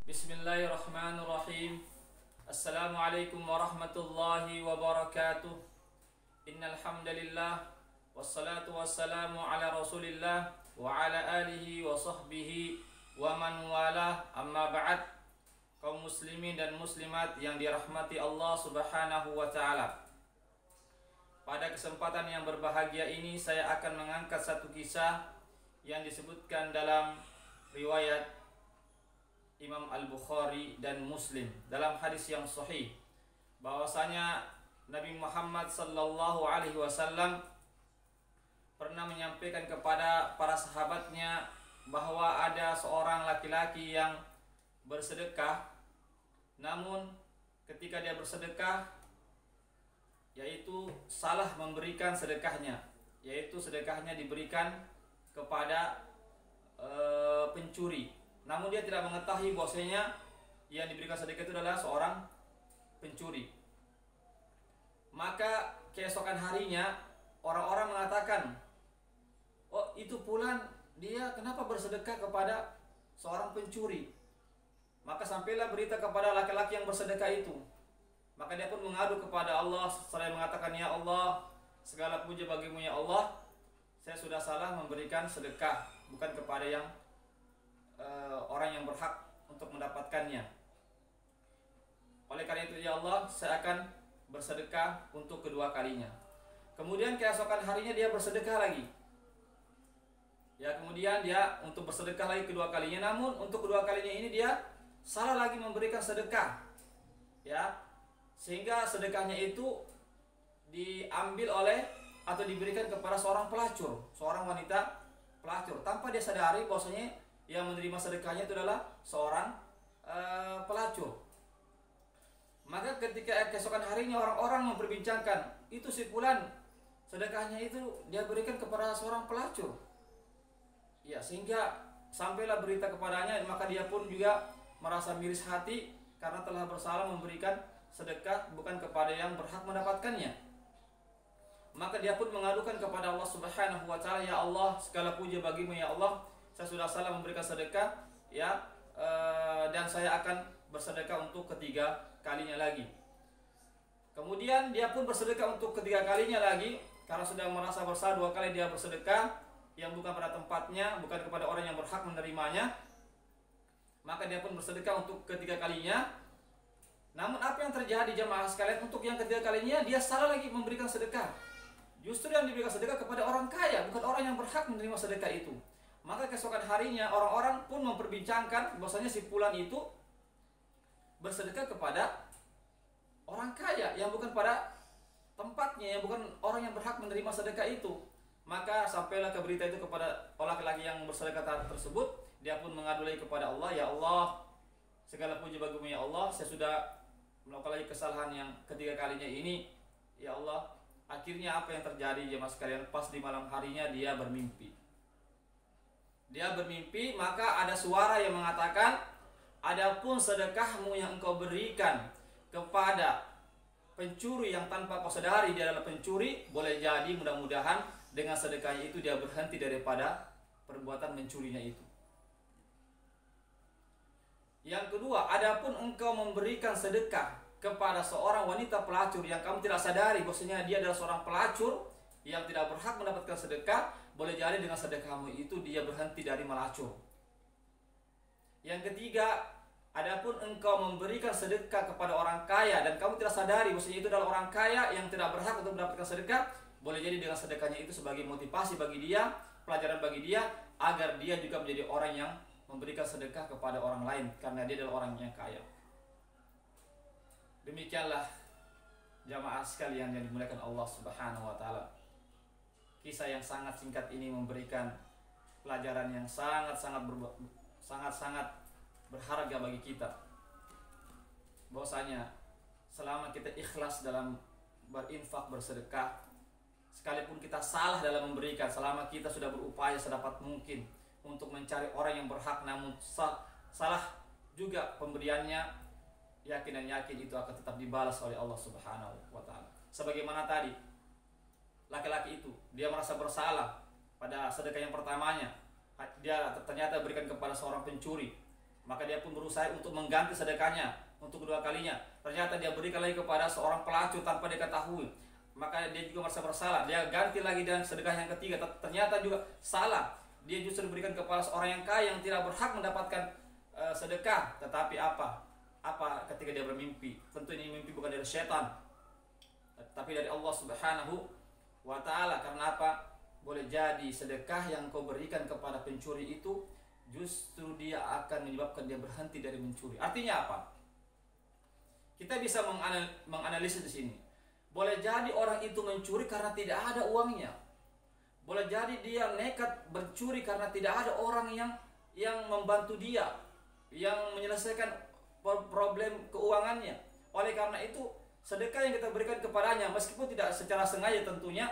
Bismillahirrahmanirrahim. Assalamualaikum warahmatullahi wabarakatuh. Innal hamdalillah wassalatu wassalamu ala Rasulillah wa ala alihi wa sahbihi wa man walah. Amma ba'd. Kaum muslimin dan muslimat yang dirahmati Allah Subhanahu wa taala. Pada kesempatan yang berbahagia ini saya akan mengangkat satu kisah yang disebutkan dalam riwayat Imam Al-Bukhari dan Muslim dalam hadis yang sahih bahwasanya Nabi Muhammad sallallahu alaihi wasallam pernah menyampaikan kepada para sahabatnya bahwa ada seorang laki-laki yang bersedekah, namun ketika dia bersedekah yaitu salah memberikan sedekahnya, yaitu sedekahnya diberikan kepada pencuri. Namun dia tidak mengetahui bahwasanya yang diberikan sedekah itu adalah seorang pencuri. Maka keesokan harinya orang-orang mengatakan, "Oh, itu fulan, dia kenapa bersedekah kepada seorang pencuri?" Maka sampailah berita kepada laki-laki yang bersedekah itu. Maka dia pun mengadu kepada Allah seraya mengatakan, "Ya Allah, segala puja bagimu ya Allah. Saya sudah salah memberikan sedekah, bukan kepada yang orang yang berhak untuk mendapatkannya. Oleh karena itu ya Allah, saya akan bersedekah untuk kedua kalinya." Kemudian keesokan harinya dia bersedekah lagi. Ya, kemudian dia untuk bersedekah lagi kedua kalinya, namun untuk kedua kalinya ini dia salah lagi memberikan sedekah. Ya, sehingga sedekahnya itu diambil oleh atau diberikan kepada seorang pelacur, seorang wanita pelacur, tanpa dia sadari bahwasanya yang menerima sedekahnya itu adalah seorang pelacur. Maka ketika keesokan harinya orang-orang memperbincangkan, itu si fulan sedekahnya itu dia berikan kepada seorang pelacur. Ya, sehingga sampailah berita kepadanya, maka dia pun juga merasa miris hati karena telah bersalah memberikan sedekah bukan kepada yang berhak mendapatkannya. Maka dia pun mengadukan kepada Allah Subhanahu wa taala, "Ya Allah, segala puja bagimu ya Allah. Saya sudah salah memberikan sedekah, ya, dan saya akan bersedekah untuk ketiga kalinya lagi." Kemudian dia pun bersedekah untuk ketiga kalinya lagi, karena sudah merasa bersalah dua kali dia bersedekah yang bukan pada tempatnya, bukan kepada orang yang berhak menerimanya. Maka dia pun bersedekah untuk ketiga kalinya. Namun apa yang terjadi jamaah sekalian, untuk yang ketiga kalinya dia salah lagi memberikan sedekah. Justru yang diberikan sedekah kepada orang kaya, bukan orang yang berhak menerima sedekah itu. Maka keesokan harinya orang-orang pun memperbincangkan bahwasanya si fulan itu bersedekah kepada orang kaya yang bukan pada tempatnya, yang bukan orang yang berhak menerima sedekah itu. Maka sampailah ke berita itu kepada laki-laki yang bersedekah tersebut. Dia pun mengadu lagi kepada Allah, "Ya Allah, segala puji bagimu ya Allah. Saya sudah melakukan lagi kesalahan yang ketiga kalinya ini. Ya Allah." Akhirnya apa yang terjadi jemaah sekalian? Pas di malam harinya dia bermimpi. Maka ada suara yang mengatakan, "Adapun sedekahmu yang engkau berikan kepada pencuri yang tanpa kau sadari dia adalah pencuri, boleh jadi mudah-mudahan dengan sedekahnya itu dia berhenti daripada perbuatan mencurinya itu." Yang kedua, adapun engkau memberikan sedekah kepada seorang wanita pelacur yang kamu tidak sadari bahwasanya dia adalah seorang pelacur yang tidak berhak mendapatkan sedekah, boleh jadi dengan sedekahmu itu dia berhenti dari melacur. Yang ketiga, adapun engkau memberikan sedekah kepada orang kaya dan kamu tidak sadari bahwasanya itu adalah orang kaya yang tidak berhak untuk mendapatkan sedekah, boleh jadi dengan sedekahnya itu sebagai motivasi bagi dia, pelajaran bagi dia, agar dia juga menjadi orang yang memberikan sedekah kepada orang lain karena dia adalah orang yang kaya. Demikianlah jamaah sekalian yang dimuliakan Allah Subhanahu wa taala. Kisah yang sangat singkat ini memberikan pelajaran yang sangat-sangat berharga bagi kita. Bahwasanya selama kita ikhlas dalam berinfak, bersedekah, sekalipun kita salah dalam memberikan, selama kita sudah berupaya sedapat mungkin untuk mencari orang yang berhak namun salah juga pemberiannya, yakin itu akan tetap dibalas oleh Allah Subhanahu wa taala. Sebagaimana tadi laki-laki itu, dia merasa bersalah pada sedekah yang pertamanya, dia ternyata berikan kepada seorang pencuri. maka dia pun berusaha untuk mengganti sedekahnya untuk kedua kalinya. Ternyata dia berikan lagi kepada seorang pelacur tanpa dia ketahui, maka dia juga merasa bersalah. Dia ganti lagi dengan sedekah yang ketiga, ternyata juga salah. Dia justru berikan kepada seorang yang kaya yang tidak berhak mendapatkan sedekah. Tetapi apa ketika dia bermimpi? Tentu ini mimpi bukan dari setan, tapi dari Allah Subhanahu wa ta'ala. Karena apa? Boleh jadi sedekah yang kau berikan kepada pencuri itu justru dia akan menyebabkan dia berhenti dari mencuri. Artinya apa? Kita bisa menganalisis di sini. Boleh jadi orang itu mencuri karena tidak ada uangnya. Boleh jadi dia nekat mencuri karena tidak ada orang yang membantu dia, yang menyelesaikan problem keuangannya. Oleh karena itu, sedekah yang kita berikan kepadanya, meskipun tidak secara sengaja tentunya,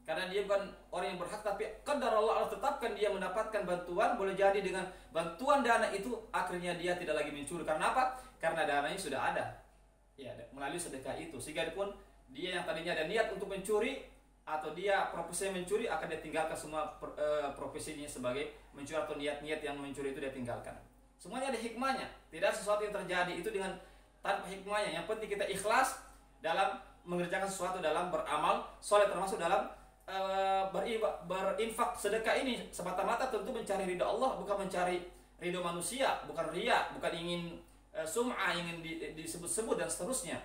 karena dia bukan orang yang berhak, tapi qadar Allah tetapkan dia mendapatkan bantuan. Boleh jadi dengan bantuan dana itu akhirnya dia tidak lagi mencuri. Karena apa? Karena dananya sudah ada, ya, melalui sedekah itu. Sehingga pun dia yang tadinya ada niat untuk mencuri, atau dia profesinya mencuri, akan dia tinggalkan semua profesinya sebagai mencuri, atau niat-niat yang mencuri itu dia tinggalkan. Semuanya ada hikmahnya. Tidak ada sesuatu yang terjadi itu dengan tanpa hikmahnya. Yang penting kita ikhlas dalam mengerjakan sesuatu, dalam beramal soleh, termasuk dalam berinfak. Sedekah ini semata-mata tentu mencari ridha Allah, bukan mencari ridha manusia, bukan riya, bukan ingin sum'ah, ingin disebut-sebut dan seterusnya.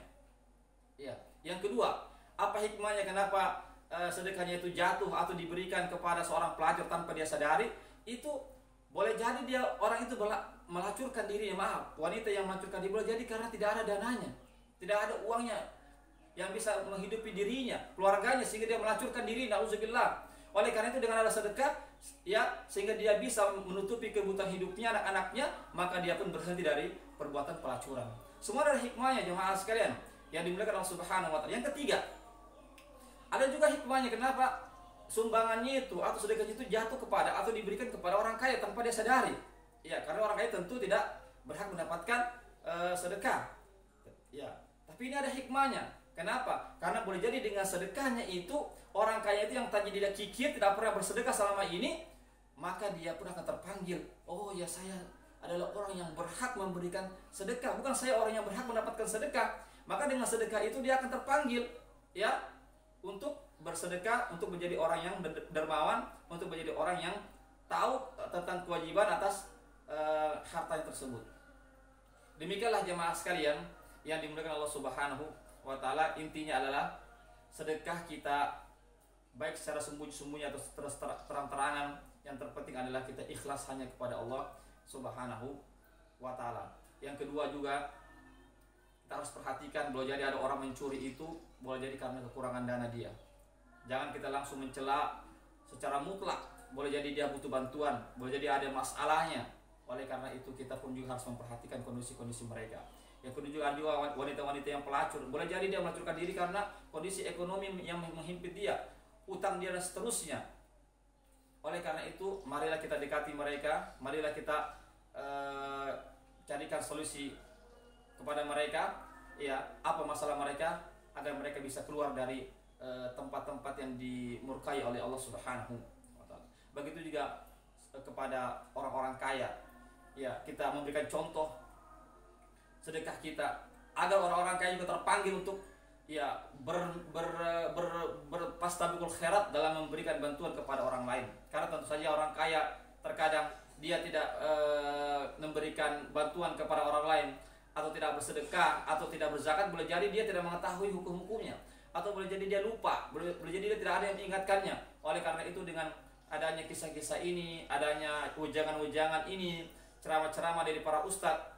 Ya. Yang kedua, apa hikmahnya kenapa sedekahnya itu jatuh atau diberikan kepada seorang pelacur tanpa dia sadari? Itu boleh jadi dia orang itu melacurkan dirinya, wanita yang melacurkan diri, boleh jadi karena tidak ada dananya, tidak ada uangnya yang bisa menghidupi dirinya, keluarganya, sehingga dia melacurkan diri, na'udzubillah. Oleh karena itu dengan ada sedekah, ya, sehingga dia bisa menutupi kebutuhan hidupnya, anak-anaknya, maka dia pun berhenti dari perbuatan pelacuran. Semua ada hikmahnya jemaah sekalian yang dimuliakan Allah Subhanahu wa ta'ala. Yang ketiga, ada juga hikmahnya kenapa sumbangannya itu atau sedekahnya itu jatuh kepada atau diberikan kepada orang kaya tanpa dia sadari. Ya, karena orang kaya tentu tidak berhak mendapatkan sedekah. Ya, tapi ini ada hikmahnya. Kenapa? Karena boleh jadi dengan sedekahnya itu orang kaya itu yang tadi tidak kikir, tidak pernah bersedekah selama ini, maka dia pun akan terpanggil. Oh ya, saya adalah orang yang berhak memberikan sedekah, bukan saya orang yang berhak mendapatkan sedekah. Maka dengan sedekah itu dia akan terpanggil, ya, untuk bersedekah, untuk menjadi orang yang dermawan, untuk menjadi orang yang tahu tentang kewajiban atas hartanya tersebut. Demikianlah jemaah sekalian yang dimuliakan Allah Subhanahu wa ta'ala. Intinya adalah sedekah kita baik secara sembunyi-sembunyi atau terang-terangan, yang terpenting adalah kita ikhlas hanya kepada Allah Subhanahu wa ta'ala. Yang kedua juga kita harus perhatikan, boleh jadi ada orang mencuri itu boleh jadi karena kekurangan dana dia. Jangan kita langsung mencela secara mutlak. Boleh jadi dia butuh bantuan, boleh jadi ada masalahnya. Oleh karena itu kita pun juga harus memperhatikan kondisi-kondisi mereka. Yang kedua juga wanita-wanita yang pelacur, boleh jadi dia melacurkan diri karena kondisi ekonomi yang menghimpit dia, utang dia dan seterusnya. Oleh karena itu marilah kita dekati mereka, marilah kita carikan solusi kepada mereka, ya, apa masalah mereka, agar mereka bisa keluar dari tempat-tempat yang dimurkai oleh Allah Subhanahu wa ta'ala. Begitu juga kepada orang-orang kaya, ya, kita memberikan contoh sedekah kita agar orang-orang kaya juga terpanggil untuk, ya, berpastabiqul khairat dalam memberikan bantuan kepada orang lain. Karena tentu saja orang kaya terkadang dia tidak memberikan bantuan kepada orang lain, atau tidak bersedekah, atau tidak berzakat. Boleh jadi dia tidak mengetahui hukum-hukumnya, atau boleh jadi dia lupa, boleh jadi dia tidak ada yang mengingatkannya. Oleh karena itu dengan adanya kisah-kisah ini, adanya ujangan-ujangan ini, ceramah-ceramah dari para ustadz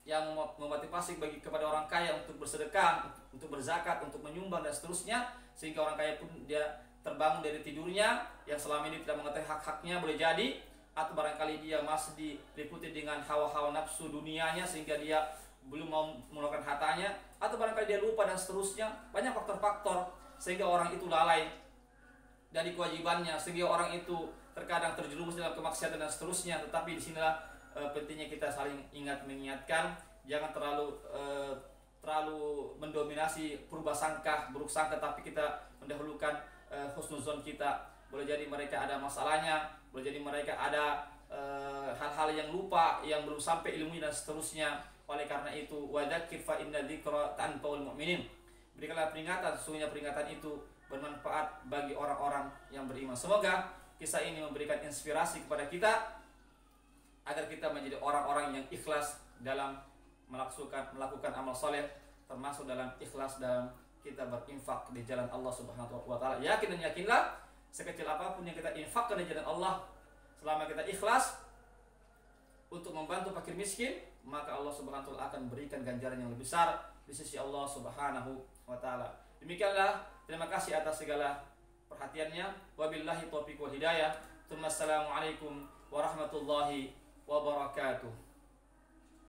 yang memotivasi kepada orang kaya untuk bersedekah, untuk berzakat, untuk menyumbang dan seterusnya, sehingga orang kaya pun dia terbangun dari tidurnya yang selama ini tidak mengetahui hak-haknya, boleh jadi, atau barangkali dia masih diliputi dengan hawa-hawa nafsu dunianya sehingga dia belum mau mengeluarkan hartanya, atau barangkali dia lupa dan seterusnya. Banyak faktor-faktor sehingga orang itu lalai dari kewajibannya, sehingga orang itu terkadang terjerumus dalam kemaksiatan dan seterusnya. Tetapi disinilah pentingnya kita saling mengingatkan, jangan terlalu mendominasi prasangka, buruk sangka, tapi kita mendahulukan husnuzon kita. Boleh jadi mereka ada masalahnya, boleh jadi mereka ada hal-hal yang lupa, yang belum sampai ilmu dan seterusnya. Oleh karena itu, wadzakir fa inna dzikra tanfa'ul mu'minin. Berikanlah peringatan, sesungguhnya peringatan itu bermanfaat bagi orang-orang yang beriman. Semoga kisah ini memberikan inspirasi kepada kita agar kita menjadi orang-orang yang ikhlas dalam melakukan amal soleh, termasuk dalam ikhlas dalam kita berinfak di jalan Allah Subhanahu wa taala. Yakin dan yakinlah, sekecil apapun yang kita infakkan di jalan Allah, selama kita ikhlas untuk membantu fakir miskin, maka Allah Subhanahu wa taala akan berikan ganjaran yang lebih besar di sisi Allah Subhanahu wa taala. Demikianlah, terima kasih atas segala perhatiannya. Wabillahi taufiq wal hidayah. Assalamualaikum warahmatullahi wabarakatuh.